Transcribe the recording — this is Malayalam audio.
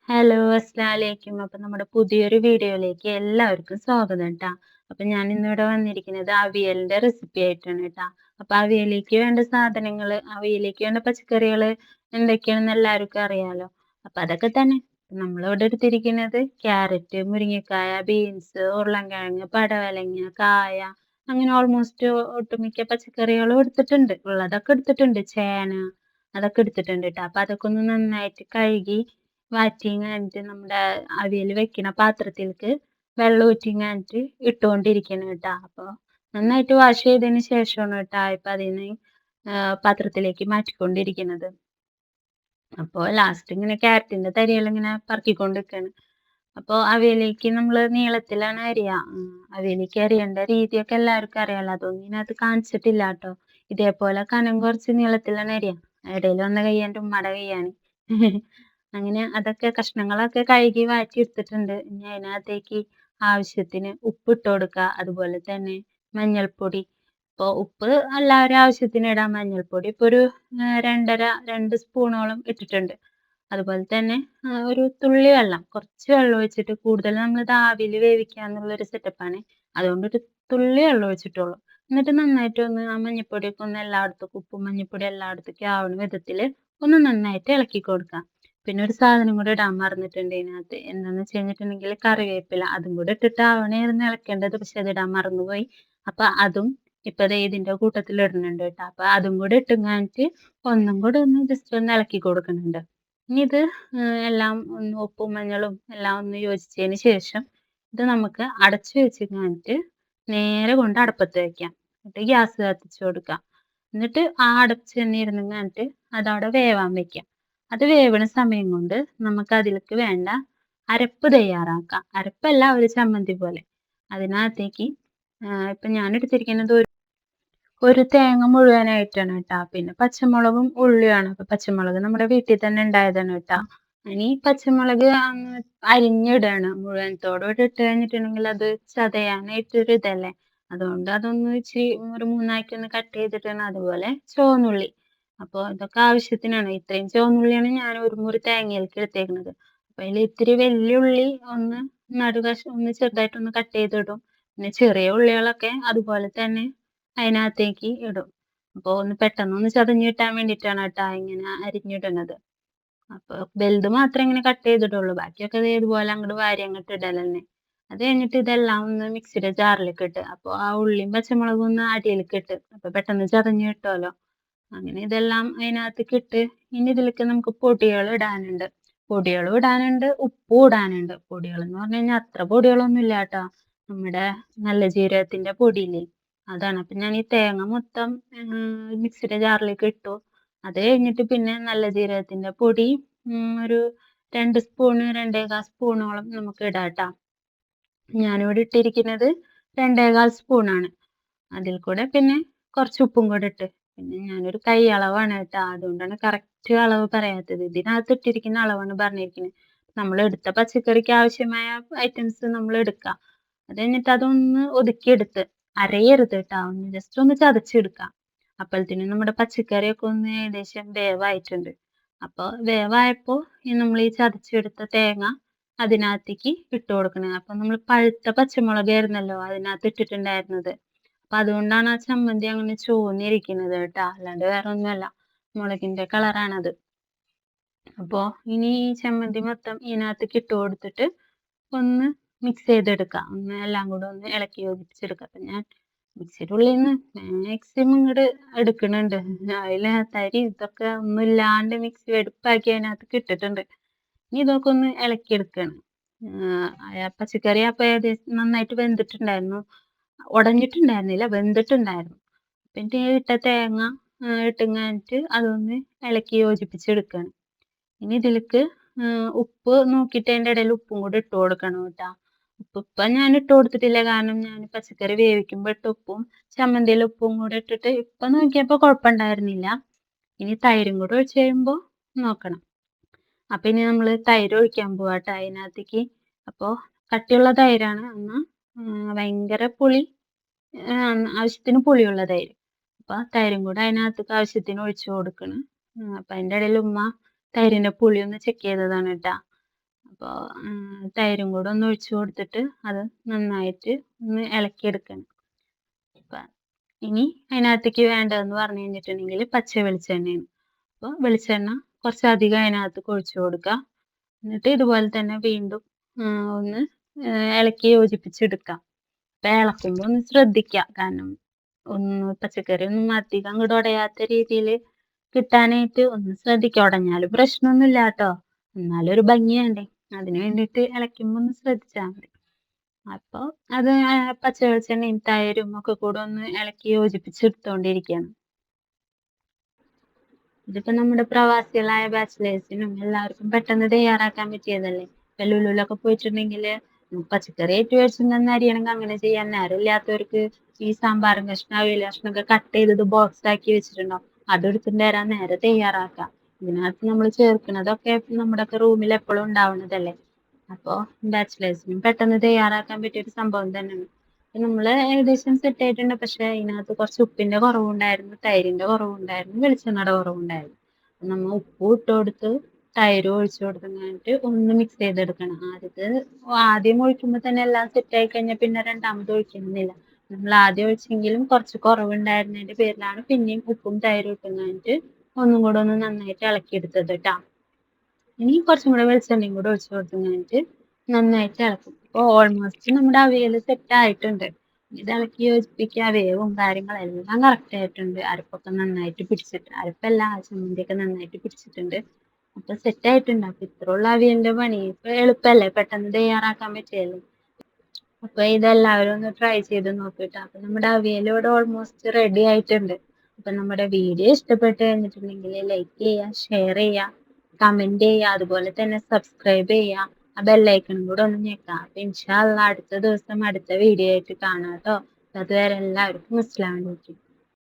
ഹലോ, അസ്സലാമലൈക്കും. അപ്പൊ നമ്മുടെ പുതിയൊരു വീഡിയോയിലേക്ക് എല്ലാവർക്കും സ്വാഗതം ട്ടാ. അപ്പൊ ഞാൻ ഇന്നിവിടെ വന്നിരിക്കുന്നത് അവിയലിന്റെ റെസിപ്പി ആയിട്ടാണ് ട്ടാ. അപ്പൊ അവിയലിലേക്ക് വേണ്ട സാധനങ്ങള്, അവിയലിലേക്ക് വേണ്ട പച്ചക്കറികള് എന്തൊക്കെയാണെന്ന് എല്ലാവർക്കും അറിയാലോ. അപ്പൊ അതൊക്കെ തന്നെ. നമ്മളിവിടെ എടുത്തിരിക്കുന്നത് ക്യാരറ്റ്, മുരിങ്ങക്കായ, ബീൻസ്, ഉരുളൻകിഴങ്ങ്, പടവലങ്ങ, കായ, അങ്ങനെ ഓൾമോസ്റ്റ് ഒട്ടുമിക്ക പച്ചക്കറികളും എടുത്തിട്ടുണ്ട്. ഉള്ളതൊക്കെ എടുത്തിട്ടുണ്ട്. ചേന അതൊക്കെ എടുത്തിട്ടുണ്ട് ട്ടാ. അപ്പൊ അതൊക്കെ ഒന്ന് നന്നായിട്ട് കഴുകി വാറ്റിങ്ങാനിട്ട് നമ്മുടെ അവിയല് വെക്കണ പാത്രത്തിലേക്ക് വെള്ളം ഊറ്റിങ്ങാനിട്ട് ഇട്ടുകൊണ്ടിരിക്കണം കേട്ടാ. അപ്പോൾ നന്നായിട്ട് വാഷ് ചെയ്തതിന് ശേഷമാണ് കേട്ടാ ഇപ്പം അതിന് പാത്രത്തിലേക്ക് മാറ്റിക്കൊണ്ടിരിക്കുന്നത്. അപ്പോൾ ലാസ്റ്റ് ഇങ്ങനെ ക്യാരറ്റിന്റെ തരികളിങ്ങനെ പറക്കിക്കൊണ്ട് നിൽക്കുകയാണ്. അപ്പോൾ അവിയലേക്ക് നമ്മൾ നീളത്തിലാണ് അരിയുക. അവിയലേക്ക് അരിയേണ്ട രീതിയൊക്കെ എല്ലാവർക്കും അറിയാലോ. അതൊന്നും ഇതിനകത്ത് കാണിച്ചിട്ടില്ല കേട്ടോ. ഇതേപോലെ കനം കുറച്ച് നീളത്തിലാണ് അരിയുക. ഇടയിൽ വന്ന കൈ എൻ്റെ ഉമ്മയുടെ കൈയാണ്. അങ്ങനെ അതൊക്കെ കഷ്ണങ്ങളൊക്കെ കഴുകി മാറ്റി എടുത്തിട്ടുണ്ട്. ഇനി അതിനകത്തേക്ക് ആവശ്യത്തിന് ഉപ്പിട്ട് കൊടുക്കുക. അതുപോലെ തന്നെ മഞ്ഞൾപ്പൊടി. ഇപ്പോൾ ഉപ്പ് എല്ലാവരും ആവശ്യത്തിന് ഇടാം. മഞ്ഞൾപ്പൊടി ഇപ്പോൾ ഒരു 2 സ്പൂണോളം ഇട്ടിട്ടുണ്ട്. അതുപോലെ തന്നെ ഒരു തുള്ളി വെള്ളം, കുറച്ച് വെള്ളം ഒഴിച്ചിട്ട് കൂടുതൽ നമ്മളിത് ആവിയിൽ വേവിക്കുക എന്നുള്ളൊരു സെറ്റപ്പാണ്. അതുകൊണ്ട് ഒരു തുള്ളി വെള്ളം ഒഴിച്ചിട്ടുള്ളൂ. എന്നിട്ട് നന്നായിട്ടൊന്ന് ആ മഞ്ഞൾപ്പൊടിയൊക്കെ ഒന്ന് എല്ലായിടത്തേക്കും ഉപ്പും മഞ്ഞൾപ്പൊടി എല്ലായിടത്തേക്കും ആവുന്ന വിധത്തിൽ ഒന്ന് നന്നായിട്ട് ഇളക്കി കൊടുക്കുക. പിന്നെ ഒരു സാധനം കൂടെ ഇടാൻ മറന്നിട്ടുണ്ട് ഇതിനകത്ത്. എന്താന്ന് വെച്ച് കഴിഞ്ഞിട്ടുണ്ടെങ്കിൽ കറിവേപ്പില. അതും കൂടെ ഇട്ടിട്ട് ആവണമായിരുന്നു ഇളക്കേണ്ടത്. പക്ഷെ അത് ഇടാൻ മറന്നുപോയി. അപ്പം അതും ഇപ്പം ദേ ഇതിൻ്റെ കൂട്ടത്തിൽ ഇടുന്നുണ്ട് കേട്ടോ. അപ്പം അതും കൂടെ ഇട്ടുങ്ങാനിട്ട് ഒന്നും കൂടെ ഒന്ന് ജസ്റ്റ് ഒന്ന് ഇളക്കി കൊടുക്കുന്നുണ്ട്. ഇനി ഇത് എല്ലാം ഒന്ന് ഉപ്പും മഞ്ഞളും എല്ലാം ഒന്ന് യോജിച്ചതിന് ശേഷം ഇത് നമുക്ക് അടച്ചു വെച്ചിങ്ങാനിട്ട് നേരെ കൊണ്ട് അടുപ്പത്ത് വെക്കാം. എന്നിട്ട് ഗ്യാസ് കത്തിച്ച് കൊടുക്കാം. എന്നിട്ട് ആ അടച്ച് തന്നെ ഇരുന്നിങ്ങാനിട്ട് അതവിടെ വേവാൻ വെക്കാം. അത് വേവണ സമയം കൊണ്ട് നമുക്ക് അതിലേക്ക് വേണ്ട അരപ്പ് തയ്യാറാക്കാം. അരപ്പല്ല, ഒരു ചമ്മന്തി പോലെ. അതിനകത്തേക്ക് ഇപ്പം ഞാൻ എടുത്തിരിക്കുന്നത് ഒരു തേങ്ങ മുഴുവനായിട്ടാണ് കേട്ടോ. പിന്നെ പച്ചമുളകും ഉള്ളിയാണ്. അപ്പൊ പച്ചമുളക് നമ്മുടെ വീട്ടിൽ തന്നെ ഉണ്ടായതാണ് കേട്ടോ. ഇനി പച്ചമുളക് അങ്ങ് അരിഞ്ഞിടാണ്. മുഴുവനത്തോടെ ഇട്ട് കഴിഞ്ഞിട്ടുണ്ടെങ്കിൽ അത് ചതയാനായിട്ടൊരു ഇതല്ലേ. അതുകൊണ്ട് അതൊന്ന് ഇച്ചിരി ഒരു മൂന്നാക്കി ഒന്ന് കട്ട് ചെയ്തിട്ടാണ്. അതുപോലെ ചുവന്നുള്ളി. അപ്പോൾ ഇതൊക്കെ ആവശ്യത്തിനാണ്. ഇത്രയും ചുവന്നുള്ളിയാണ് ഞാൻ ഒരു മുറി തേങ്ങയിലേക്ക് എടുത്തേക്കുന്നത്. അപ്പൊ അതിൽ ഇത്തിരി വലിയ ഉള്ളി ഒന്ന് ഒന്ന് ചെറുതായിട്ടൊന്ന് കട്ട് ചെയ്തിടും. പിന്നെ ചെറിയ ഉള്ളികളൊക്കെ അതുപോലെ തന്നെ അതിനകത്തേക്ക് ഇടും. അപ്പോൾ ഒന്ന് പെട്ടെന്നൊന്ന് ചതഞ്ഞ് കിട്ടാൻ വേണ്ടിയിട്ടാണ് കേട്ടോ ഇങ്ങനെ അരിഞ്ഞിടുന്നത്. അപ്പോൾ വലുത് മാത്രമേ ഇങ്ങനെ കട്ട് ചെയ്തിടുള്ളൂ. ബാക്കിയൊക്കെ ദേ ഇതുപോലെ അങ്ങോട്ട് വാരി അങ്ങോട്ട് ഇടലന്നെ. അത് കഴിഞ്ഞിട്ട് ഇതെല്ലാം ഒന്ന് മിക്സിയുടെ ജാറിലേക്ക് ഇട്ട്, അപ്പോൾ ആ ഉള്ളിയും പച്ചമുളകും ഒന്ന് അടിയിലേക്ക് ഇട്ട്, അപ്പോൾ പെട്ടെന്ന് ചതഞ്ഞ് കിട്ടുമല്ലോ. അങ്ങനെ ഇതെല്ലാം അതിനകത്തേക്ക് ഇട്ട് ഇനി ഇതിലേക്ക് നമുക്ക് പൊടികൾ ഇടാനുണ്ട്. പൊടികളും ഇടാനുണ്ട്, ഉപ്പും ഇടാനുണ്ട്. പൊടികൾ എന്ന് പറഞ്ഞു കഴിഞ്ഞാൽ അത്ര പൊടികളൊന്നും ഇല്ല കേട്ടോ. നമ്മുടെ നല്ല ജീരകത്തിന്റെ പൊടിയില്ലേ, അതാണ്. അപ്പം ഞാൻ ഈ തേങ്ങ മൊത്തം മിക്സിയുടെ ജാറിലേക്ക് ഇട്ടു. അത് കഴിഞ്ഞിട്ട് പിന്നെ നല്ല ജീരകത്തിന്റെ പൊടി ഒരു 2 സ്പൂണ് 2 1/4 സ്പൂണോളം നമുക്ക് ഇടാം ട്ടോ. ഞാനിവിടെ ഇട്ടിരിക്കുന്നത് 2 1/4 സ്പൂണാണ്. അതിൽ കൂടെ പിന്നെ കുറച്ച് ഉപ്പും കൂടെ ഇട്ട്. പിന്നെ ഞാനൊരു കൈ അളവാണ് കേട്ടോ. അതുകൊണ്ടാണ് കറക്റ്റ് അളവ് പറയാത്തത്. ഇതിനകത്ത് ഇട്ടിരിക്കുന്ന അളവാണ് പറഞ്ഞിരിക്കുന്നത്. നമ്മൾ എടുത്ത പച്ചക്കറിക്ക് ആവശ്യമായ ഐറ്റംസ് നമ്മൾ എടുക്കുക. അത് കഴിഞ്ഞിട്ട് അതൊന്ന് ഒതുക്കിയെടുത്ത്, അരയരുത് കേട്ടോ. ഒന്ന് ജസ്റ്റ് ഒന്ന് ചതച്ചെടുക്കാം. അപ്പോഴത്തേനും നമ്മുടെ പച്ചക്കറിയൊക്കെ ഒന്ന് ഏകദേശം വേവായിട്ടുണ്ട്. അപ്പോൾ വേവായപ്പോൾ നമ്മൾ ഈ ചതച്ചെടുത്ത തേങ്ങ അതിനകത്തേക്ക് ഇട്ട് കൊടുക്കണം. അപ്പം നമ്മൾ പഴുത്ത പച്ചമുളകായിരുന്നല്ലോ അതിനകത്ത് ഇട്ടിട്ടുണ്ടായിരുന്നത്. അപ്പം അതുകൊണ്ടാണ് ആ ചമ്മന്തി അങ്ങനെ ചുവന്നിരിക്കുന്നത് കേട്ടോ. അല്ലാണ്ട് വേറെ ഒന്നുമല്ല, മുളകിൻ്റെ കളറാണത്. അപ്പോൾ ഇനി ഈ ചമ്മന്തി മൊത്തം ഇതിനകത്തേക്ക് ഇട്ട് കൊടുത്തിട്ട് ഒന്ന് മിക്സ് ചെയ്തെടുക്കാം. ഒന്ന് എല്ലാം കൂടെ ഒന്ന് ഇളക്കി യോജിപ്പിച്ചെടുക്കാം. അപ്പം ഞാൻ മിക്സിയുടെ ഉള്ളിൽ നിന്ന് മാക്സിമം ഇങ്ങോട്ട് എടുക്കുന്നുണ്ട്. അതിൽ തരി ഇതൊക്കെ ഒന്നുമില്ലാണ്ട് മിക്സി വെടുപ്പാക്കി അതിനകത്തേക്ക് ഇട്ടിട്ടുണ്ട്. ഇനി ഇതൊക്കെ ഒന്ന് ഇളക്കിയെടുക്കുകയാണ്. പച്ചക്കറി അപ്പോൾ ഏകദേശം നന്നായിട്ട് വെന്തിട്ടുണ്ടായിരുന്നു. ഉടഞ്ഞിട്ടുണ്ടായിരുന്നില്ല, വെന്തിട്ടുണ്ടായിരുന്നു. പിന്നെ ഈ ഇട്ട തേങ്ങ ഇട്ടുങ്ങാനിട്ട് അതൊന്ന് ഇളക്കി യോജിപ്പിച്ചെടുക്കുകയാണ്. ഇനി ഇതിലേക്ക് ഉപ്പ് നോക്കിയിട്ട് അതിൻ്റെ ഇടയിൽ ഉപ്പും കൂടെ ഇട്ട് കൊടുക്കണം കേട്ടോ. ഉപ്പ് ഇപ്പം ഞാൻ ഇട്ട് കൊടുത്തിട്ടില്ല, കാരണം ഞാൻ പച്ചക്കറി വേവിക്കുമ്പോൾ ഇട്ട ഉപ്പും ചമ്മന്തിയിൽ ഉപ്പും കൂടെ ഇട്ടിട്ട് ഇപ്പം നോക്കിയപ്പോൾ കുഴപ്പമുണ്ടായിരുന്നില്ല. ഇനി തൈരും കൂടെ ഒഴിച്ച് കഴിയുമ്പോൾ നോക്കണം. അപ്പം ഇനി നമ്മൾ തൈര് ഒഴിക്കാൻ പോവാം കേട്ടോ അതിനകത്തേക്ക്. അപ്പോൾ കട്ടിയുള്ള തൈരാണ്, എന്നാൽ ഭയങ്കര പുളി, ആവശ്യത്തിന് പുളിയുള്ള തൈര്. അപ്പോൾ തൈരും കൂടെ അതിനകത്തേക്ക് ആവശ്യത്തിന് ഒഴിച്ച് കൊടുക്കണം. അപ്പം അതിൻ്റെ ഇടയിൽ ഉമ്മ തൈരിൻ്റെ പുളി ഒന്ന് ചെക്ക് ചെയ്തതാണ് കേട്ടോ. അപ്പോൾ തൈരും കൂടെ ഒന്ന് ഒഴിച്ച് കൊടുത്തിട്ട് അത് നന്നായിട്ട് ഒന്ന് ഇളക്കിയെടുക്കണം. അപ്പം ഇനി അതിനകത്തേക്ക് വേണ്ടതെന്ന് പറഞ്ഞു കഴിഞ്ഞിട്ടുണ്ടെങ്കിൽ പച്ച വെളിച്ചെണ്ണയാണ്. അപ്പോൾ വെളിച്ചെണ്ണ കുറച്ചധികം അതിനകത്ത് ഒഴിച്ച് കൊടുക്കുക. എന്നിട്ട് ഇതുപോലെ തന്നെ വീണ്ടും ഒന്ന് ഇളക്കി യോജിപ്പിച്ചെടുക്കാം. അപ്പം ഇളക്കുമ്പോൾ ഒന്ന് ശ്രദ്ധിക്കുക. കാരണം പച്ചക്കറി ഒന്നും അധികം അങ്ങോട്ട് ഉടയാത്ത രീതിയിൽ കിട്ടാനായിട്ട് ഒന്ന് ശ്രദ്ധിക്കുക. ഉടഞ്ഞാലും പ്രശ്നമൊന്നുമില്ല കേട്ടോ. എന്നാലും ഒരു ഭംഗി വേണ്ടേ? അതിന് വേണ്ടിയിട്ട് ഇളക്കുമ്പോൾ ഒന്ന് ശ്രദ്ധിച്ചാൽ മതി. അപ്പോൾ അത് പച്ച വെളിച്ചെണ്ണയും തൈരും ഒക്കെ കൂടെ ഒന്ന് ഇളക്കി യോജിപ്പിച്ചെടുത്തോണ്ടിരിക്കുകയാണ്. ഇതിപ്പോ നമ്മുടെ പ്രവാസികളായ ബാച്ചിലേഴ്സിനും എല്ലാവർക്കും പെട്ടെന്ന് തയ്യാറാക്കാൻ പറ്റിയതല്ലേ. ഇപ്പൊ ലുലുലൊക്കെ പോയിട്ടുണ്ടെങ്കിൽ പച്ചക്കറി ആയിട്ട് മേടിച്ചിട്ടുണ്ടെന്ന് അരിയണമെങ്കിൽ അങ്ങനെ ചെയ്യാൻ, നേരമില്ലാത്തവർക്ക് ഈ സാമ്പാറും കഷ്ണം അവിയൽ കഷ്ണമൊക്കെ കട്ട് ചെയ്തത് ബോക്സ് ആക്കി വെച്ചിട്ടുണ്ടാവും, അതെടുത്തിട്ട് തരാൻ നേരെ തയ്യാറാക്കാം. ഇതിനകത്ത് നമ്മൾ ചേർക്കുന്നതൊക്കെ നമ്മുടെ ഒക്കെ റൂമിൽ എപ്പോഴും ഉണ്ടാവുന്നതല്ലേ. അപ്പോൾ ബാച്ചിലേഴ്സിനും പെട്ടെന്ന് തയ്യാറാക്കാൻ പറ്റിയൊരു സംഭവം തന്നെയാണ്. നമ്മൾ ഏകദേശം സെറ്റ് ആയിട്ടുണ്ട്. പക്ഷെ അതിനകത്ത് കുറച്ച് ഉപ്പിന്റെ കുറവുണ്ടായിരുന്നു, തൈരിന്റെ കുറവുണ്ടായിരുന്നു, വെളിച്ചെണ്ണയുടെ കുറവുണ്ടായിരുന്നു. നമ്മൾ ഉപ്പ് ഇട്ട് കൊടുത്ത് തൈര് ഒഴിച്ചു കൊടുത്തിട്ട് ഒന്ന് മിക്സ് ചെയ്തെടുക്കണം. ആദ്യം ഒഴിക്കുമ്പോൾ തന്നെ എല്ലാം സെറ്റ് ആയി കഴിഞ്ഞാൽ പിന്നെ രണ്ടാമത് ഒഴിക്കണമെന്നില്ല. നമ്മൾ ആദ്യം ഒഴിച്ചെങ്കിലും കുറച്ച് കുറവുണ്ടായിരുന്നതിന്റെ പേരിലാണ് പിന്നെയും ഉപ്പും തൈരും ഇട്ടുന്നതിട്ട് ഒന്നും കൂടെ ഒന്ന് നന്നായിട്ട് ഇളക്കിയെടുത്തത് കേട്ടോ. ഇനി കുറച്ചും കൂടെ വെളിച്ചെണ്ണയും കൂടെ ഒഴിച്ചു കൊടുത്തിട്ട് നന്നായിട്ട് ഇളക്കും. അപ്പോൾ ഓൾമോസ്റ്റ് നമ്മുടെ അവിയൽ സെറ്റ് ആയിട്ടുണ്ട്. ഇത് ഇളക്കി യോജിപ്പിക്കുക. വേവും കാര്യങ്ങളെല്ലാം കറക്റ്റ് ആയിട്ടുണ്ട്. അരപ്പൊക്കെ നന്നായിട്ട് പിടിച്ചിട്ട്, അരപ്പല്ല ചമ്മന്തിയൊക്കെ നന്നായിട്ട് പിടിച്ചിട്ടുണ്ട്. അപ്പൊ സെറ്റ് ആയിട്ടുണ്ട്. അപ്പൊ ഇത്രയുള്ള അവിയലിന്റെ പണി. ഇപ്പൊ എളുപ്പല്ലേ, പെട്ടെന്ന് തയ്യാറാക്കാൻ പറ്റിയല്ലേ. അപ്പൊ ഇതെല്ലാവരും ഒന്ന് ട്രൈ ചെയ്ത് നോക്കിട്ടോ. അപ്പൊ നമ്മുടെ അവിയൽ ഇവിടെ ഓൾമോസ്റ്റ് റെഡി ആയിട്ടുണ്ട്. അപ്പൊ നമ്മുടെ വീഡിയോ ഇഷ്ടപ്പെട്ട് കഴിഞ്ഞിട്ടുണ്ടെങ്കിൽ ലൈക്ക് ചെയ്യുക, ഷെയർ ചെയ്യുക, കമന്റ് ചെയ്യുക, അതുപോലെ തന്നെ സബ്സ്ക്രൈബ് ചെയ്യുക. ആ ബെല്ലൈക്കണും കൂടെ ഒന്ന് ഞെക്കാം. അപ്പൊ ഇൻഷാ അള്ളാ അടുത്ത ദിവസം അടുത്ത വീഡിയോ ആയിട്ട് കാണാം കേട്ടോ. അതുവരെ എല്ലാവർക്കും അസ്സലാമു അലൈക്കും.